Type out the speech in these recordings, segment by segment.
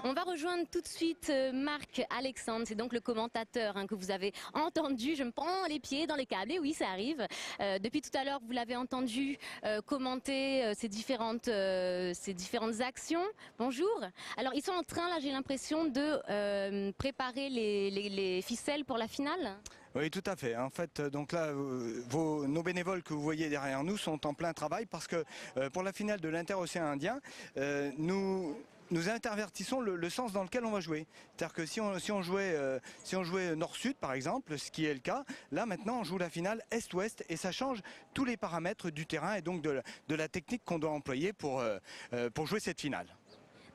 On va rejoindre tout de suite Marc Alexandre, c'est donc le commentateur que vous avez entendu. Je me prends les pieds dans les câbles, et oui, ça arrive. Depuis tout à l'heure, vous l'avez entendu commenter ces différentes actions. Bonjour. Alors, ils sont en train, là, j'ai l'impression de préparer les ficelles pour la finale. Oui, tout à fait. En fait, donc là, nos bénévoles que vous voyez derrière nous sont en plein travail parce que pour la finale de l'Inter-Océan Indien, nous intervertissons le sens dans lequel on va jouer. C'est-à-dire que si on jouait nord-sud, par exemple, ce qui est le cas, là maintenant on joue la finale est-ouest et ça change tous les paramètres du terrain et donc de la technique qu'on doit employer pour jouer cette finale.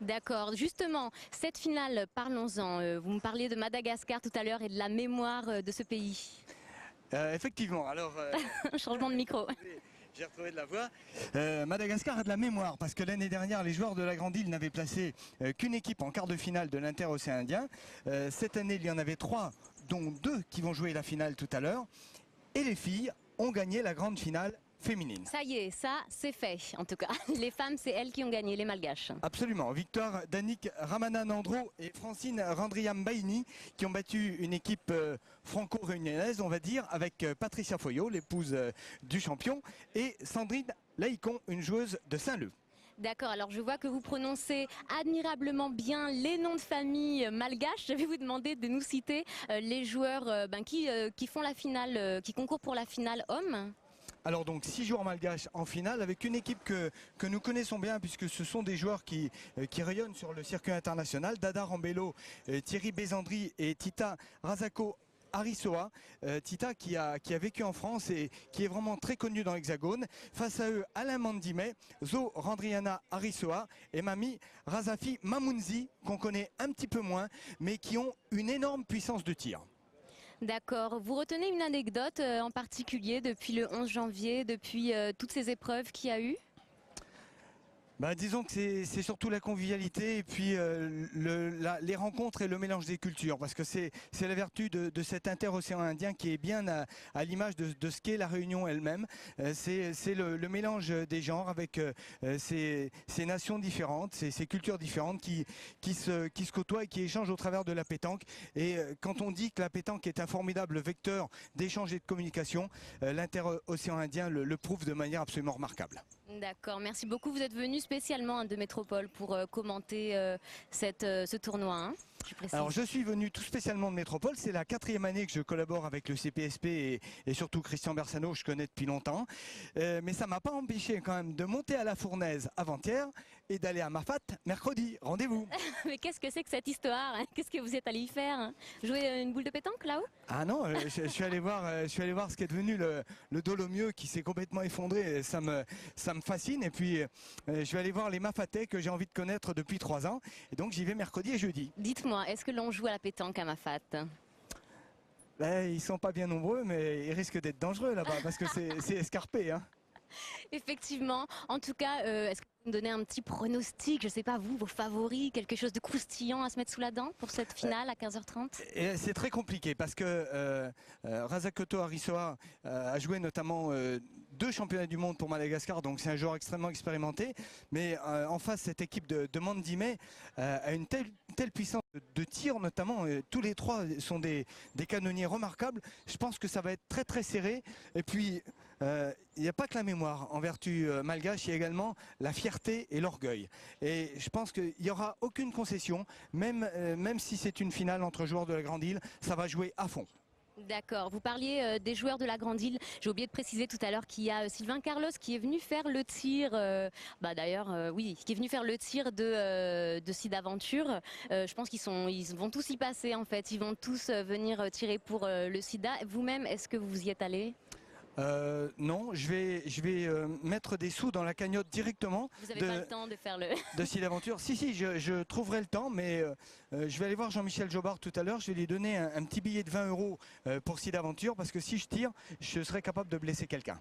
D'accord. Justement, cette finale, parlons-en. Vous me parliez de Madagascar tout à l'heure et de la mémoire de ce pays. Effectivement. Alors, changement de micro. J'ai retrouvé de la voix. Madagascar a de la mémoire parce que l'année dernière, les joueurs de la Grande Île n'avaient placé qu'une équipe en quart de finale de l'Inter-Océan Indien. Cette année, il y en avait 3, dont 2 qui vont jouer la finale tout à l'heure. Et les filles ont gagné la grande finale féminine. Ça y est, ça c'est fait en tout cas. Les femmes, c'est elles qui ont gagné, les Malgaches. Absolument. Victoire d'Annick Ramananandro et Francine Randriam-Baini qui ont battu une équipe franco-réunionnaise, on va dire, avec Patricia Foyot, l'épouse du champion, et Sandrine Laïcon, une joueuse de Saint-Leu. D'accord, alors je vois que vous prononcez admirablement bien les noms de famille malgaches. Je vais vous demander de nous citer les joueurs qui font la finale, qui concourent pour la finale hommes. Alors donc 6 joueurs malgaches en finale avec une équipe que nous connaissons bien puisque ce sont des joueurs qui rayonnent sur le circuit international. Dada Rambello, Thierry Bézandri et Tita Razako Arisoa. Tita qui a vécu en France et qui est vraiment très connu dans l'Hexagone. Face à eux, Alain Mandimé, Zo Randriana Arisoa et Mami Razafi Mamounzi qu'on connaît un petit peu moins mais qui ont une énorme puissance de tir. D'accord. Vous retenez une anecdote en particulier depuis le 11 janvier, depuis toutes ces épreuves qu'il y a eu ? Disons que c'est surtout la convivialité et puis les rencontres et le mélange des cultures parce que c'est la vertu de cet interocéan Indien qui est bien à l'image de ce qu'est la Réunion elle-même. C'est le mélange des genres avec ces nations différentes, ces cultures différentes qui se côtoient et qui échangent au travers de la pétanque. Et quand on dit que la pétanque est un formidable vecteur d'échange et de communication, l'interocéan Indien le prouve de manière absolument remarquable. D'accord, merci beaucoup. Vous êtes venu spécialement de Métropole pour commenter ce tournoi. Alors je suis venu tout spécialement de Métropole, c'est la 4e année que je collabore avec le CPSP et surtout Christian Bersano, que je connais depuis longtemps. Mais ça ne m'a pas empêché quand même de monter à la Fournaise avant-hier et d'aller à Mafat mercredi. Rendez-vous. Mais qu'est-ce que c'est que cette histoire? Qu'est-ce que vous êtes allé y faire? Jouer une boule de pétanque là-haut? Ah non, je suis allé voir ce qui est devenu le Dolomieu qui s'est complètement effondré. Ça me fascine et puis je vais aller voir les Mafatais que j'ai envie de connaître depuis 3 ans. Et donc j'y vais mercredi et jeudi. Dites-moi, est-ce que l'on joue à la pétanque à Mafat? Ils sont pas bien nombreux, mais ils risquent d'être dangereux là-bas parce que c'est escarpé. Effectivement. En tout cas, est-ce que vous me donnez un petit pronostic, je sais pas vous, vos favoris, quelque chose de croustillant à se mettre sous la dent pour cette finale à 15h30? C'est très compliqué parce que Razakoto Arisoa a joué notamment 2 championnats du monde pour Madagascar, donc c'est un joueur extrêmement expérimenté. Mais en face, cette équipe de Mandimé a une telle puissance de tir notamment. Tous les 3 sont des canonniers remarquables. Je pense que ça va être très très serré. Et puis, il n'y a pas que la mémoire en vertu malgache, il y a également la fierté et l'orgueil. Et je pense qu'il n'y aura aucune concession, même si c'est une finale entre joueurs de la Grande Île, ça va jouer à fond. D'accord, vous parliez des joueurs de la Grande Île. J'ai oublié de préciser tout à l'heure qu'il y a Sylvain Carlos qui est venu faire le tir, oui, qui est venu faire le tir de SIDAventure. Je pense ils vont tous y passer en fait, ils vont tous venir tirer pour le sida. Vous-même, est-ce que vous y êtes allé ? Non, je vais mettre des sous dans la cagnotte directement. Vous n'avez pas le temps de faire de SIDAventure. Si, je trouverai le temps, mais je vais aller voir Jean-Michel Jobard tout à l'heure. Je vais lui donner un petit billet de 20 € pour SIDAventure parce que si je tire, je serai capable de blesser quelqu'un.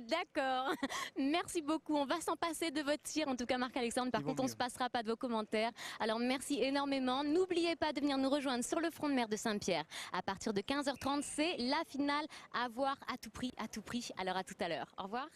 D'accord, merci beaucoup. On va s'en passer de votre tir, en tout cas Marc-Alexandre. Par contre, on ne se passera pas de vos commentaires. Alors merci énormément. N'oubliez pas de venir nous rejoindre sur le front de mer de Saint-Pierre. À partir de 15h30, c'est la finale à voir à tout prix. Alors à tout à l'heure. Au revoir.